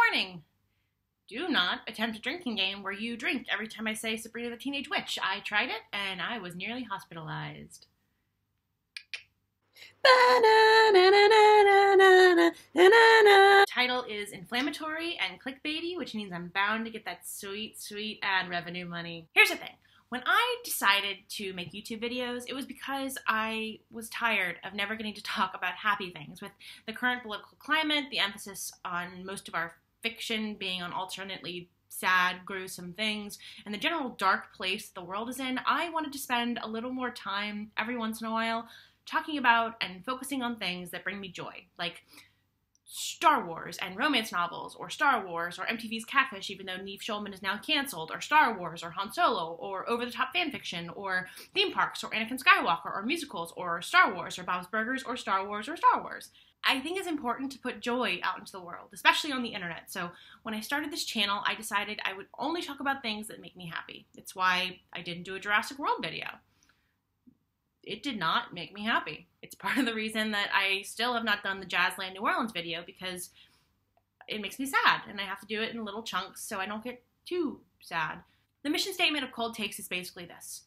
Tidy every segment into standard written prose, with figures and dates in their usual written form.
Warning! Do not attempt a drinking game where you drink every time I say Sabrina the Teenage Witch. I tried it, and I was nearly hospitalized. Title is inflammatory and clickbaity, which means I'm bound to get that sweet, sweet ad revenue money. Here's the thing. When I decided to make YouTube videos, it was because I was tired of never getting to talk about happy things. With the current political climate, the emphasis on most of our fiction being on alternately sad, gruesome things, and the general dark place the world is in, I wanted to spend a little more time every once in a while talking about and focusing on things that bring me joy, like Star Wars and romance novels, or Star Wars, or MTV's Catfish, even though Neve Schulman is now canceled, or Star Wars, or Han Solo, or over-the-top fanfiction, or theme parks, or Anakin Skywalker, or musicals, or Star Wars, or Bob's Burgers, or Star Wars, or Star Wars. I think it's important to put joy out into the world, especially on the internet. So when I started this channel, I decided I would only talk about things that make me happy. It's why I didn't do a Jurassic World video. It did not make me happy. It's part of the reason that I still have not done the Jazzland New Orleans video, because it makes me sad, and I have to do it in little chunks so I don't get too sad. The mission statement of Cold Takes is basically this: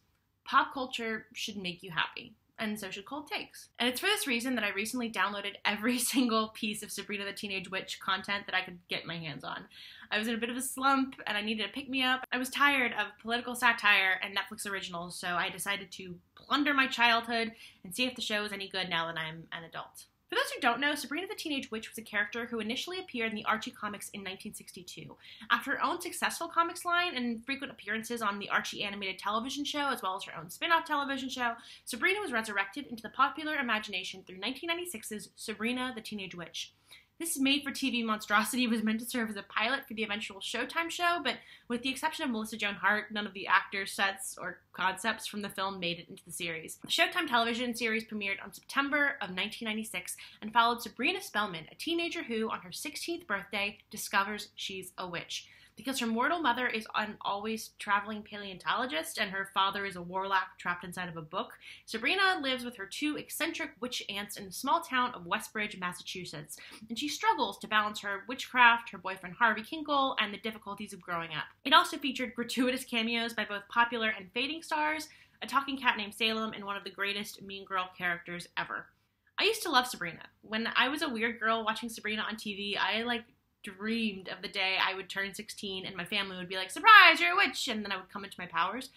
pop culture should make you happy, and so should Cold Takes. And it's for this reason that I recently downloaded every single piece of Sabrina the Teenage Witch content that I could get my hands on. I was in a bit of a slump, and I needed a pick-me-up. I was tired of political satire and Netflix originals, so I decided to plunder my childhood and see if the show is any good now that I'm an adult. For those who don't know, Sabrina the Teenage Witch was a character who initially appeared in the Archie comics in 1962. After her own successful comics line and frequent appearances on the Archie animated television show, as well as her own spin-off television show, Sabrina was resurrected into the popular imagination through 1996's Sabrina the Teenage Witch. This made-for-TV monstrosity was meant to serve as a pilot for the eventual Showtime show, but with the exception of Melissa Joan Hart, none of the actors, sets, or concepts from the film made it into the series. The Showtime television series premiered on September of 1996 and followed Sabrina Spellman, a teenager who, on her 16th birthday, discovers she's a witch. Because her mortal mother is an always traveling paleontologist and her father is a warlock trapped inside of a book, Sabrina lives with her two eccentric witch aunts in the small town of Westbridge, Massachusetts, and she struggles to balance her witchcraft, her boyfriend Harvey Kinkle, and the difficulties of growing up. It also featured gratuitous cameos by both popular and fading stars, a talking cat named Salem, and one of the greatest Mean Girl characters ever. I used to love Sabrina. When I was a weird girl watching Sabrina on TV, I dreamed of the day I would turn 16 and my family would be like, "Surprise, you're a witch!" and then I would come into my powers.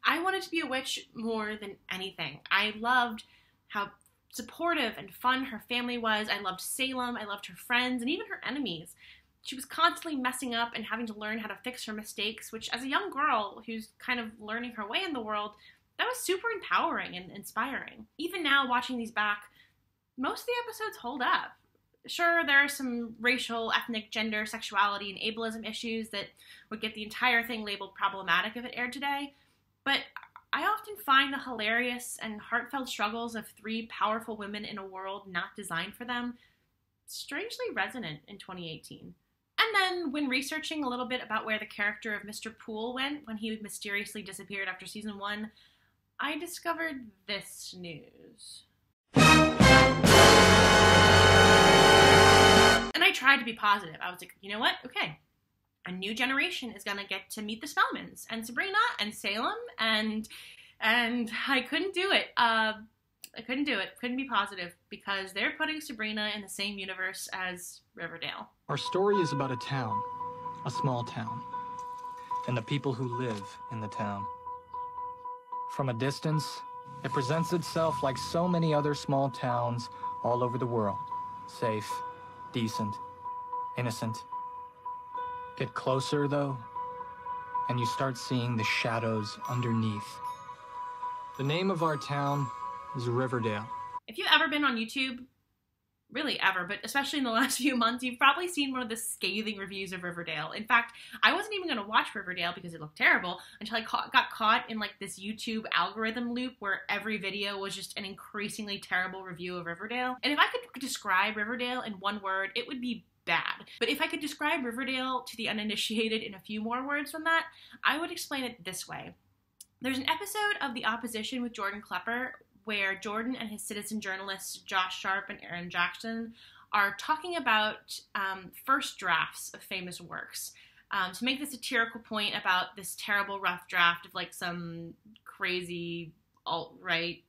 I wanted to be a witch more than anything. I loved how supportive and fun her family was. I loved Salem, I loved her friends, and even her enemies. She was constantly messing up and having to learn how to fix her mistakes, which as a young girl who's kind of learning her way in the world, that was super empowering and inspiring. Even now, watching these back, most of the episodes hold up. Sure, there are some racial, ethnic, gender, sexuality, and ableism issues that would get the entire thing labeled problematic if it aired today, but I often find the hilarious and heartfelt struggles of three powerful women in a world not designed for them strangely resonant in 2018. And then, when researching a little bit about where the character of Mr. Poole went when he mysteriously disappeared after season 1, I discovered this news. And I tried to be positive. I was like, you know what? Okay. A new generation is gonna get to meet the Spellmans and Sabrina and Salem, and I couldn't do it. I couldn't do it. Couldn't be positive because they're putting Sabrina in the same universe as Riverdale. Our story is about a town, a small town, and the people who live in the town. From a distance, it presents itself like so many other small towns all over the world. Safe, decent, innocent. Get closer, though, and you start seeing the shadows underneath. The name of our town is Riverdale. If you've ever been on YouTube, really ever, but especially in the last few months, you've probably seen one of the scathing reviews of Riverdale. In fact, I wasn't even going to watch Riverdale because it looked terrible until I got caught in this YouTube algorithm loop where every video was just an increasingly terrible review of Riverdale. And if I could describe Riverdale in one word, it would be bad. But if I could describe Riverdale to the uninitiated in a few more words than that, I would explain it this way. There's an episode of The Opposition with Jordan Klepper where Jordan and his citizen journalists Josh Sharp and Aaron Jackson are talking about first drafts of famous works. To make this satirical point about this terrible rough draft of like some crazy alt-right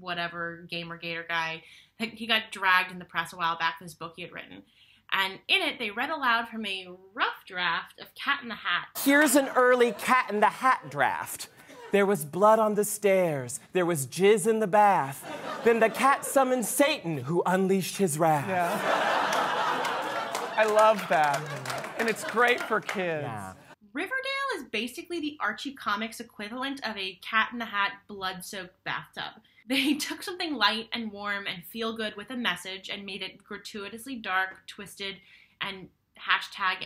whatever gamer-gator guy. He got dragged in the press a while back for this book he had written. And in it, they read aloud from a rough draft of Cat in the Hat. Here's an early Cat in the Hat draft. There was blood on the stairs. There was jizz in the bath. Then the cat summoned Satan, who unleashed his wrath. Yeah. I love that. And it's great for kids. Yeah. Riverdale is basically the Archie Comics equivalent of a Cat in the Hat blood-soaked bathtub. They took something light and warm and feel-good with a message and made it gratuitously dark, twisted, and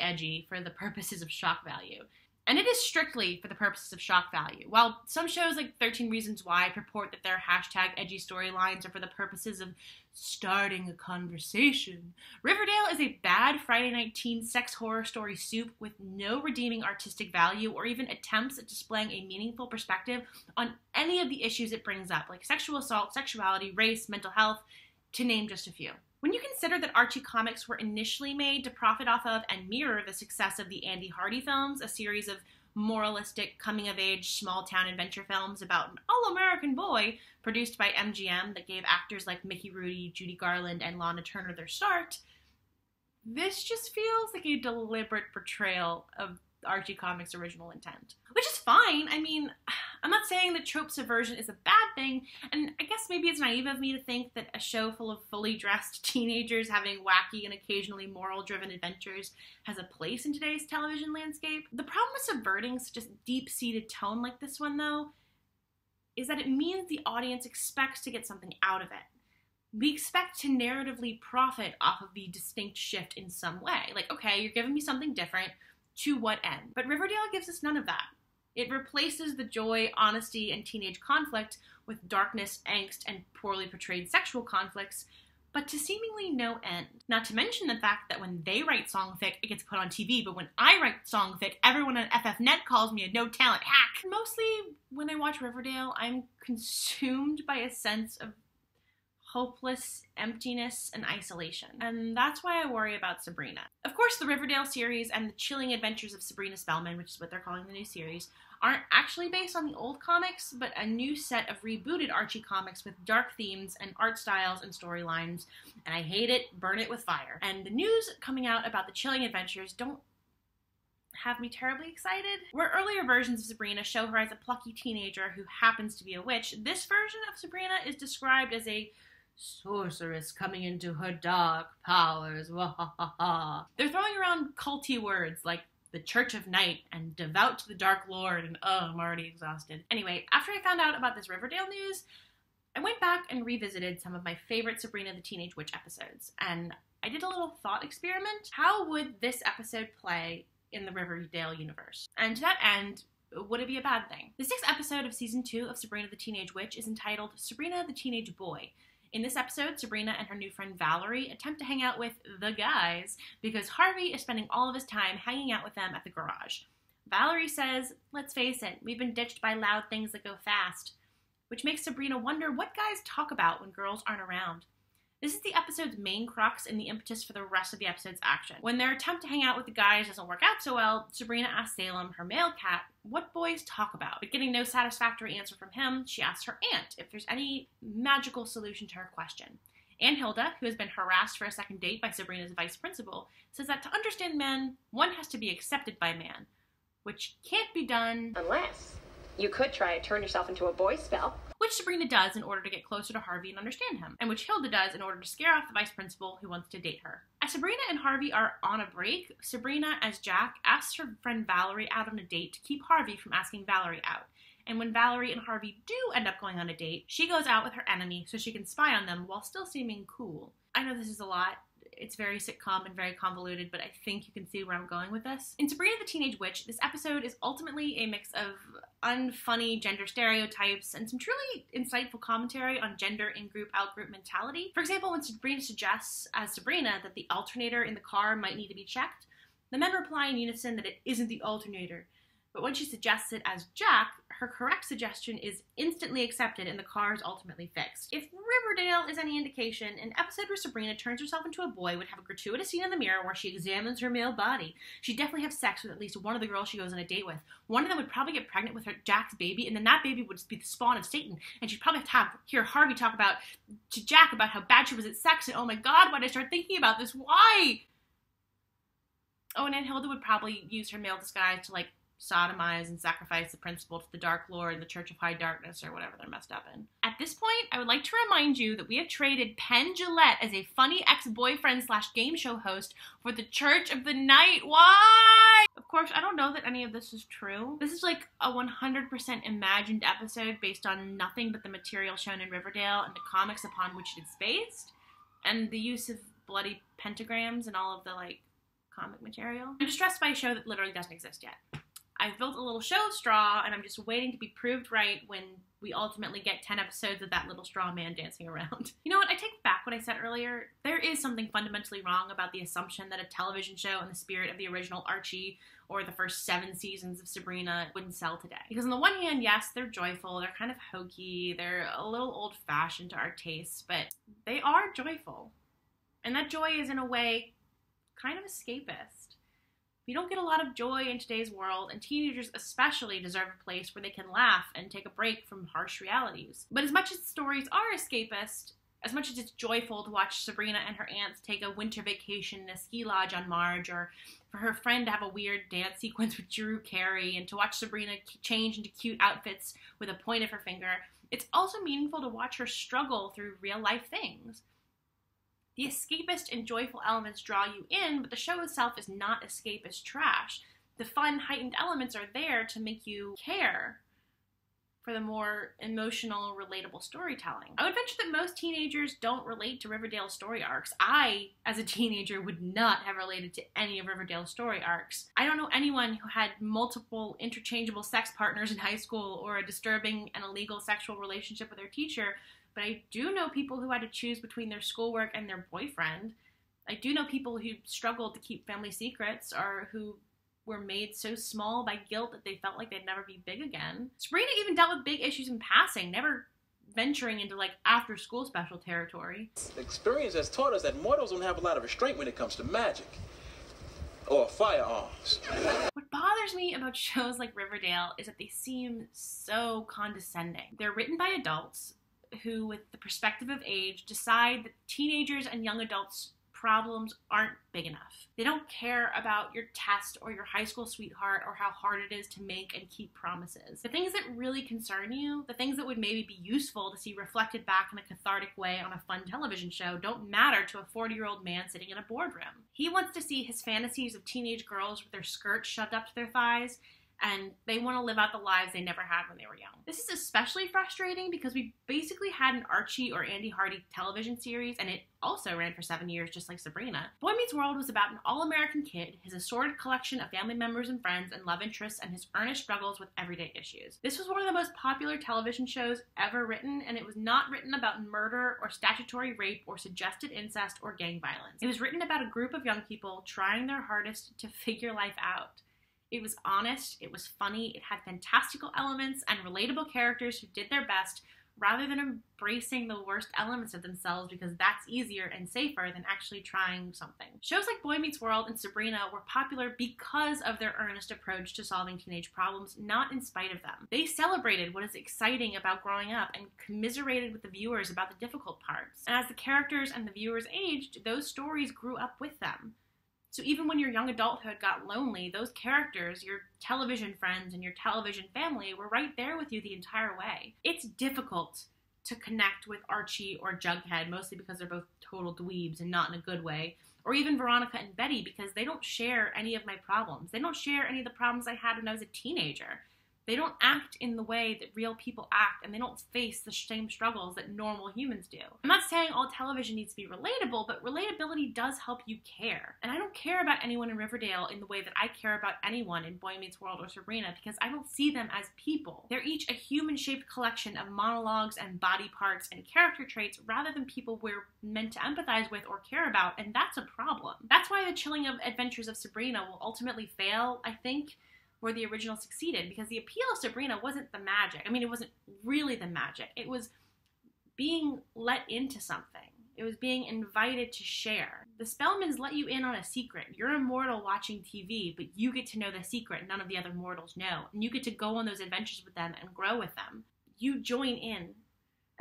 #edgy for the purposes of shock value. And it is strictly for the purposes of shock value. While some shows like 13 Reasons Why purport that their #edgy storylines are for the purposes of starting a conversation, Riverdale is a bad Friday night teen sex horror story soup with no redeeming artistic value or even attempts at displaying a meaningful perspective on any of the issues it brings up, like sexual assault, sexuality, race, mental health, to name just a few. When you consider that Archie Comics were initially made to profit off of and mirror the success of the Andy Hardy films, a series of moralistic, coming-of-age, small-town adventure films about an all-American boy produced by MGM that gave actors like Mickey Rooney, Judy Garland, and Lana Turner their start, this just feels like a deliberate portrayal of Archie Comics' original intent. Which is fine. I mean, I'm not saying that trope subversion is a bad thing, and I guess maybe it's naive of me to think that a show full of fully dressed teenagers having wacky and occasionally moral-driven adventures has a place in today's television landscape. The problem with subverting such a deep-seated tone like this one, though, is that it means the audience expects to get something out of it. We expect to narratively profit off of the distinct shift in some way. Like, okay, you're giving me something different, to what end? But Riverdale gives us none of that. It replaces the joy, honesty, and teenage conflict with darkness, angst, and poorly portrayed sexual conflicts, but to seemingly no end. Not to mention the fact that when they write songfic, it gets put on TV, but when I write songfic, everyone on FFnet calls me a no-talent hack. Mostly, when I watch Riverdale, I'm consumed by a sense of hopeless emptiness and isolation. And that's why I worry about Sabrina. Of course, the Riverdale series and the chilling adventures of Sabrina Spellman, which is what they're calling the new series, aren't actually based on the old comics, but a new set of rebooted Archie comics with dark themes and art styles and storylines. And I hate it, burn it with fire. And the news coming out about the chilling adventures don't have me terribly excited. Where earlier versions of Sabrina show her as a plucky teenager who happens to be a witch, this version of Sabrina is described as a sorceress coming into her dark powers. They're throwing around culty words like the Church of Night and devout to the Dark Lord, and I'm already exhausted. Anyway, after I found out about this Riverdale news, I went back and revisited some of my favorite Sabrina the Teenage Witch episodes, and I did a little thought experiment. How would this episode play in the Riverdale universe? And to that end, would it be a bad thing? The 6th episode of Season 2 of Sabrina the Teenage Witch is entitled Sabrina the Teenage Boy. In this episode, Sabrina and her new friend Valerie attempt to hang out with the guys because Harvey is spending all of his time hanging out with them at the garage. Valerie says, "Let's face it, we've been ditched by loud things that go fast," which makes Sabrina wonder what guys talk about when girls aren't around. This is the episode's main crux and the impetus for the rest of the episode's action. When their attempt to hang out with the guys doesn't work out so well, Sabrina asks Salem, her male cat, what boys talk about. But getting no satisfactory answer from him, she asks her aunt if there's any magical solution to her question. Aunt Hilda, who has been harassed for a second date by Sabrina's vice principal, says that to understand men, one has to be accepted by man, which can't be done unless you could try to turn yourself into a boy spell. Which Sabrina does in order to get closer to Harvey and understand him, and which Hilda does in order to scare off the vice principal who wants to date her. As Sabrina and Harvey are on a break, Sabrina, as Jack, asks her friend Valerie out on a date to keep Harvey from asking Valerie out. And when Valerie and Harvey do end up going on a date, she goes out with her enemy so she can spy on them while still seeming cool. I know this is a lot. It's very sitcom and very convoluted, but I think you can see where I'm going with this. In Sabrina the Teenage Witch, this episode is ultimately a mix of unfunny gender stereotypes and some truly insightful commentary on gender in-group, out-group mentality. For example, when Sabrina suggests, as Sabrina, that the alternator in the car might need to be checked, the men reply in unison that it isn't the alternator. But when she suggests it as Jack, her correct suggestion is instantly accepted and the car is ultimately fixed. If Riverdale is any indication, an episode where Sabrina turns herself into a boy would have a gratuitous scene in the mirror where she examines her male body. She'd definitely have sex with at least one of the girls she goes on a date with. One of them would probably get pregnant with Jack's baby, and then that baby would be the spawn of Satan, and she'd probably have to hear Harvey talk to Jack about how bad she was at sex, and oh my god, why did I start thinking about this? Why? Oh, and Aunt Hilda would probably use her male disguise to, sodomize and sacrifice the principal to the Dark Lord in the Church of High Darkness or whatever they're messed up in. At this point, I would like to remind you that we have traded Penn Jillette as a funny ex-boyfriend / game show host for the Church of the Night. Why? Of course, I don't know that any of this is true. This is like a 100% imagined episode based on nothing but the material shown in Riverdale and the comics upon which it is based, and the use of bloody pentagrams and all of the, comic material. I'm distressed by a show that literally doesn't exist yet. I've built a little show of straw, and I'm just waiting to be proved right when we ultimately get 10 episodes of that little straw man dancing around. You know what? I take back what I said earlier. There is something fundamentally wrong about the assumption that a television show in the spirit of the original Archie or the first 7 seasons of Sabrina wouldn't sell today. Because on the one hand, yes, they're joyful, they're kind of hokey, they're a little old-fashioned to our tastes, but they are joyful. And that joy is, in a way, kind of escapist. We don't get a lot of joy in today's world, and teenagers especially deserve a place where they can laugh and take a break from harsh realities. But as much as the stories are escapist, as much as it's joyful to watch Sabrina and her aunts take a winter vacation in a ski lodge on Marge, or for her friend to have a weird dance sequence with Drew Carey, and to watch Sabrina change into cute outfits with a point of her finger, it's also meaningful to watch her struggle through real-life things. The escapist and joyful elements draw you in, but the show itself is not escapist trash. The fun, heightened elements are there to make you care for the more emotional, relatable storytelling. I would venture that most teenagers don't relate to Riverdale's story arcs. I, as a teenager, would not have related to any of Riverdale's story arcs. I don't know anyone who had multiple interchangeable sex partners in high school or a disturbing and illegal sexual relationship with their teacher, but I do know people who had to choose between their schoolwork and their boyfriend. I do know people who struggled to keep family secrets or who were made so small by guilt that they felt like they'd never be big again. Sabrina even dealt with big issues in passing, never venturing into after-school special territory. Experience has taught us that mortals don't have a lot of restraint when it comes to magic or firearms. What bothers me about shows like Riverdale is that they seem so condescending. They're written by adults who, with the perspective of age, decide that teenagers and young adults' problems aren't big enough. They don't care about your test or your high school sweetheart or how hard it is to make and keep promises. The things that really concern you, the things that would maybe be useful to see reflected back in a cathartic way on a fun television show, don't matter to a 40-year-old man sitting in a boardroom. He wants to see his fantasies of teenage girls with their skirts shoved up to their thighs, and they want to live out the lives they never had when they were young. This is especially frustrating because we basically had an Archie or Andy Hardy television series, and it also ran for 7 years, just like Sabrina. Boy Meets World was about an all-American kid, his assorted collection of family members and friends and love interests, and his earnest struggles with everyday issues. This was one of the most popular television shows ever written, and it was not written about murder or statutory rape or suggested incest or gang violence. It was written about a group of young people trying their hardest to figure life out. It was honest, it was funny, it had fantastical elements and relatable characters who did their best rather than embracing the worst elements of themselves because that's easier and safer than actually trying something. Shows like Boy Meets World and Sabrina were popular because of their earnest approach to solving teenage problems, not in spite of them. They celebrated what is exciting about growing up and commiserated with the viewers about the difficult parts. And as the characters and the viewers aged, those stories grew up with them. So even when your young adulthood got lonely, those characters, your television friends and your television family, were right there with you the entire way. It's difficult to connect with Archie or Jughead, mostly because they're both total dweebs and not in a good way, or even Veronica and Betty, because they don't share any of my problems. They don't share any of the problems I had when I was a teenager. They don't act in the way that real people act, and they don't face the same struggles that normal humans do. I'm not saying all television needs to be relatable, but relatability does help you care. And I don't care about anyone in Riverdale in the way that I care about anyone in Boy Meets World or Sabrina, because I don't see them as people. They're each a human-shaped collection of monologues and body parts and character traits rather than people we're meant to empathize with or care about, and that's a problem. That's why the chilling adventures of Sabrina will ultimately fail, I think, where the original succeeded, because the appeal of Sabrina wasn't the magic. I mean, it wasn't really the magic. It was being let into something. It was being invited to share. The Spellmans let you in on a secret. You're a mortal watching TV, but you get to know the secret none of the other mortals know. And you get to go on those adventures with them and grow with them. You join in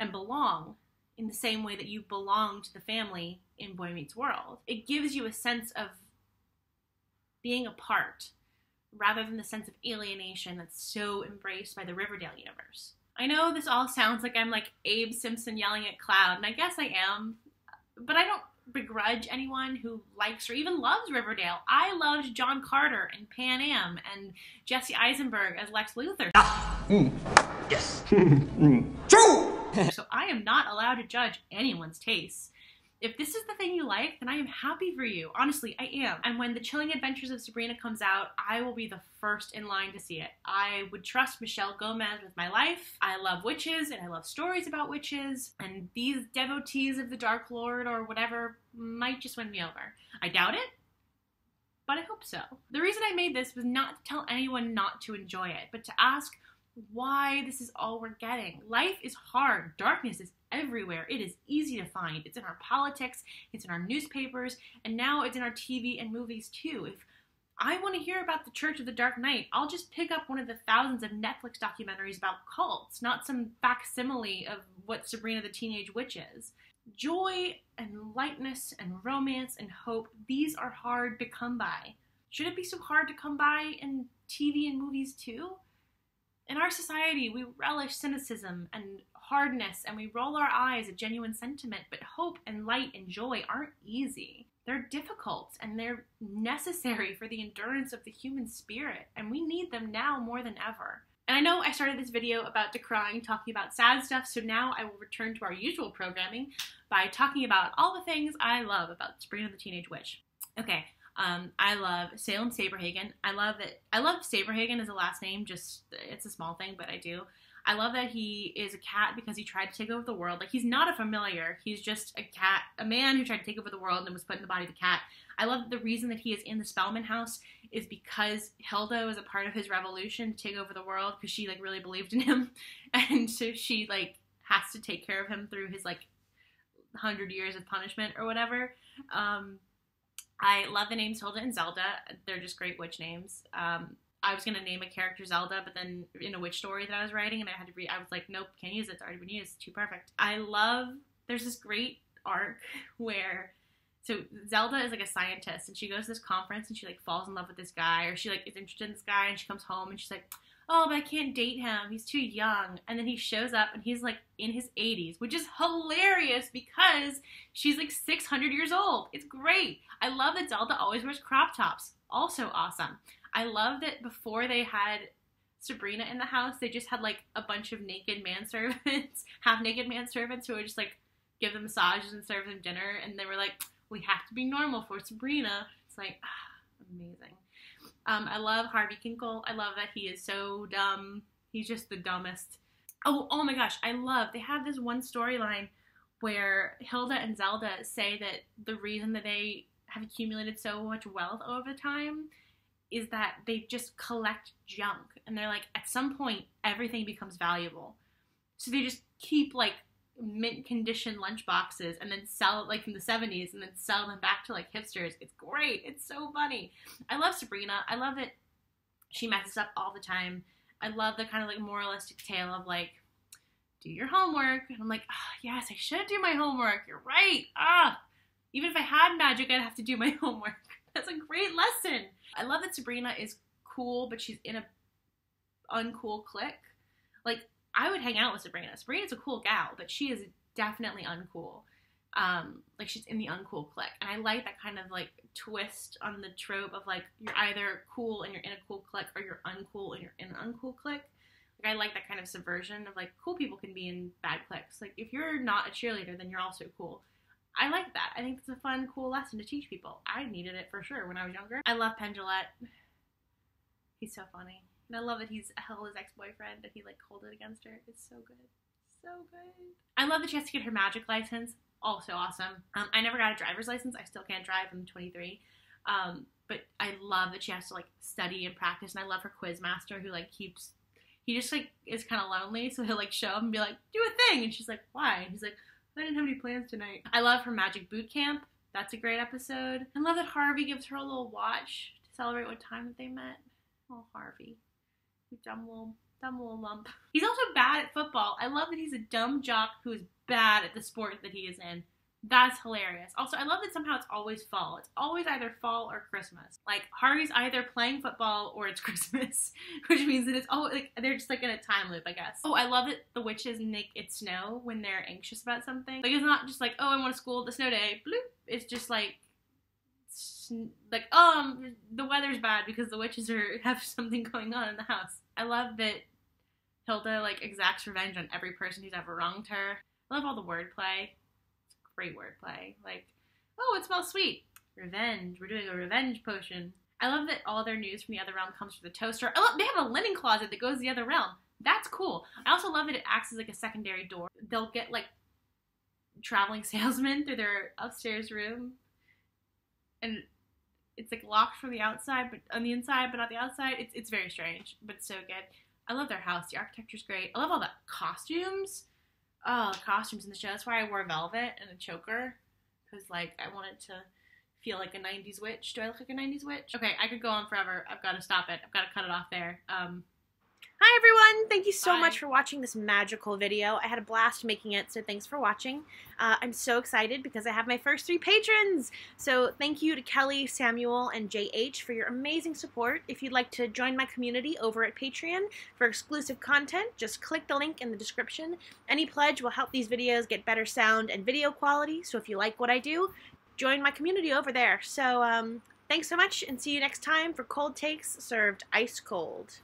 and belong in the same way that you belong to the family in Boy Meets World. It gives you a sense of being a part, rather than the sense of alienation that's so embraced by the Riverdale universe. I know this all sounds like I'm like Abe Simpson yelling at Cloud, and I guess I am, but I don't begrudge anyone who likes or even loves Riverdale. I loved John Carter and Pan Am and Jesse Eisenberg as Lex Luthor. Yes. So I am not allowed to judge anyone's tastes. If this is the thing you like, then I am happy for you. Honestly, I am. And when The Chilling Adventures of Sabrina comes out, I will be the first in line to see it. I would trust Michelle Gomez with my life. I love witches, and I love stories about witches, and these devotees of the Dark Lord or whatever might just win me over. I doubt it, but I hope so. The reason I made this was not to tell anyone not to enjoy it, but to ask why this is all we're getting. Life is hard. Darkness is everywhere. It is easy to find. It's in our politics, it's in our newspapers, and now it's in our TV and movies too. If I want to hear about the Church of the Dark Knight, I'll just pick up one of the thousands of Netflix documentaries about cults, not some facsimile of what Sabrina the Teenage Witch is. Joy and lightness and romance and hope, these are hard to come by. Should it be so hard to come by in TV and movies too? In our society, we relish cynicism and hardness, and we roll our eyes at genuine sentiment, but hope and light and joy aren't easy. They're difficult, and they're necessary for the endurance of the human spirit, and we need them now more than ever. And I know I started this video about decrying, talking about sad stuff, so now I will return to our usual programming by talking about all the things I love about Sabrina the Teenage Witch. Okay. I love Salem Saberhagen. I love Saberhagen as a last name, just, it's a small thing, but I do. I love that he is a cat because he tried to take over the world. Like, he's not a familiar, he's just a cat, a man who tried to take over the world and was put in the body of the cat. I love that the reason that he is in the Spellman house is because Hilda was a part of his revolution to take over the world, because she, like, really believed in him, and so she, like, has to take care of him through his, like, 100 years of punishment or whatever. I love the names Hilda and Zelda. They're just great witch names. I was going to name a character Zelda, but then in a witch story that I was writing, and I was like, nope, can't use it. It's already been used. It's too perfect. There's this great arc where, so Zelda is like a scientist, and she goes to this conference, and she like falls in love with this guy, or she like is interested in this guy, and she comes home, and she's like, oh, but I can't date him. He's too young. And then he shows up, and he's like in his 80s, which is hilarious because she's like 600 years old. It's great. I love that Zelda always wears crop tops. Also awesome. I love that before they had Sabrina in the house, they just had like a bunch of naked manservants, half-naked manservants who would just like give them massages and serve them dinner. And they were like, we have to be normal for Sabrina. It's like, amazing. I love Harvey Kinkle. I love that he is so dumb. He's just the dumbest. Oh my gosh, they have this one storyline where Hilda and Zelda say that the reason that they have accumulated so much wealth over time is that they just collect junk. And they're like, at some point, everything becomes valuable. So they just keep like mint condition lunch boxes and then sell it like from the 70s and then sell them back to like hipsters. It's great. It's so funny. I love Sabrina. I love that she messes up all the time. I love the kind of like moralistic tale of like, do your homework. And I'm like, oh, yes, I should do my homework. You're right. Even if I had magic, I'd have to do my homework. That's a great lesson. I love that Sabrina is cool, but she's in a uncool clique. Like, I would hang out with Sabrina. Sabrina's a cool gal, but she is definitely uncool. Like, she's in the uncool clique. And I like that kind of, like, twist on the trope of, like, you're either cool and you're in a cool clique, or you're uncool and you're in an uncool clique. Like, I like that kind of subversion of, like, cool people can be in bad cliques. Like, if you're not a cheerleader, then you're also cool. I like that. I think it's a fun, cool lesson to teach people. I needed it for sure when I was younger. I love Pendulette. He's so funny. And I love that he's Hilda's ex-boyfriend and he like hold it against her. It's so good. So good. I love that she has to get her magic license. Also awesome. I never got a driver's license. I still can't drive. I'm 23. But I love that she has to like study and practice, and I love her quiz master who like he just like is kind of lonely, so he'll like show up and be like, do a thing, and she's like, why? And he's like, I didn't have any plans tonight. I love her magic boot camp. That's a great episode. I love that Harvey gives her a little watch to celebrate what time that they met. Oh, Harvey, you dumb little lump. He's also bad at football. I love that he's a dumb jock who is bad at the sport that he is in. That's hilarious. Also, I love that somehow it's always fall. It's always either fall or Christmas. Like, Harvey's either playing football or it's Christmas, which means that it's always, like, they're just, like, in a time loop, I guess. Oh, I love that the witches make it snow when they're anxious about something. Like, it's not just like, oh, I want to school, the snow day, bloop. It's just, like, the weather's bad because the witches have something going on in the house. I love that Hilda, like, exacts revenge on every person who's ever wronged her. I love all the wordplay. Great wordplay. Like, oh, it smells sweet. Revenge. We're doing a revenge potion. I love that all their news from the other realm comes from the toaster. I love they have a linen closet that goes to the other realm. That's cool. I also love that it acts as like a secondary door. They'll get like traveling salesmen through their upstairs room, and it's like locked from the outside, but on the inside, but not the outside. It's very strange, but it's so good. I love their house. The architecture's great. I love all the costumes. Oh, the costumes in the show. That's why I wore velvet and a choker. Because, like, I wanted to feel like a 90s witch. Do I look like a 90s witch? Okay, I could go on forever. I've got to stop it. I've got to cut it off there. Hi everyone! Thank you so Bye. much for watching this magical video. I had a blast making it, so thanks for watching. I'm so excited because I have my first 3 patrons! So thank you to Kelly, Samuel, and JH for your amazing support. If you'd like to join my community over at Patreon for exclusive content, just click the link in the description. Any pledge will help these videos get better sound and video quality, so if you like what I do, join my community over there. So thanks so much, and see you next time for Cold Takes served ice cold.